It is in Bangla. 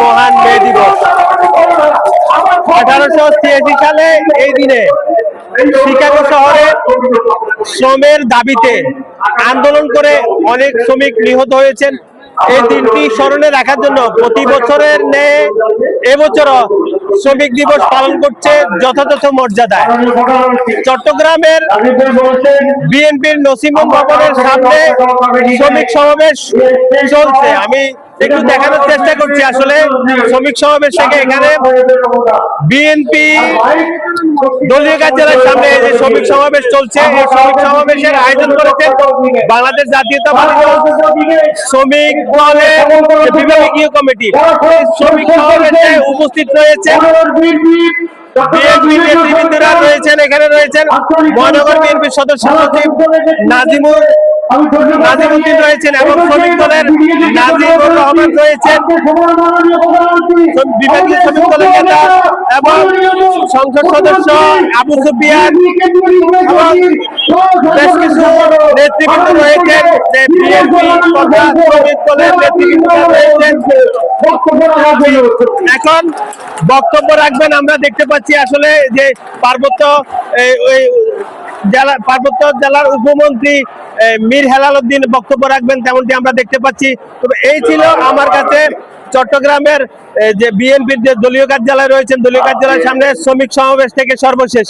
মহান মে দিবস। 1886 সালে এই দিনে শিকাগো শহরে শ্রমের দাবিতে আন্দোলন করে অনেক শ্রমিক নিহত হয়েছেন। এই দিনটি স্মরণে রাখার জন্য প্রতি বছরের ন্যায় এবছরও শ্রমিক দিবস পালন করছে যথাযথ মর্যাদায়। চট্টগ্রামের বিএনপির নসিমন ভবনের সামনে শ্রমিক সমাবেশ চলছে। আমি একটু দেখানোর চেষ্টা করছি আসলে শ্রমিক সমাবেশ থেকে এখানে বিএনপি দলীয় কার্যালয়ের সামনে যে শ্রমিক সমাবেশ চলছে, এই শ্রমিক সমাবেশের আয়োজন করেছেন বাংলাদেশ জাতীয়তাবাদী দল শ্রমিক দলের বিভাগীয় কমিটি। শ্রমিক সমাবেশে উপস্থিত রয়েছে বিএনপি নেতৃবৃন্দরা রয়েছেন, এখানে রয়েছেন মহানগর বিএনপির সদস্য সচিব নাজিমুদ্দিন রয়েছেন এবং শ্রমিক দলের নাজিমুর রহমান রয়েছেন, বিভাগীয় শ্রমিক দলের নেতা এবং সংসদ সদস্য আবু সুফিয়ান এবং বেশ কিছু নেতৃবৃন্দ রয়েছেন, যে বিএনপি তথা শ্রমিক দলের নেতৃবৃন্দ রয়েছেন। এখন বক্তব্য রাখবেন আমরা দেখতে পাচ্ছি আসলে যে পার্বত্য জেলার উপমন্ত্রী মীর হেলাল উদ্দিন বক্তব্য রাখবেন, তেমনটি আমরা দেখতে পাচ্ছি। তবে এই ছিল আমার কাছে চট্টগ্রামের যে বিএনপির যে দলীয় কার্যালয় রয়েছেন, দলীয় কার্যালয়ের সামনে শ্রমিক সমাবেশ থেকে সর্বশেষ।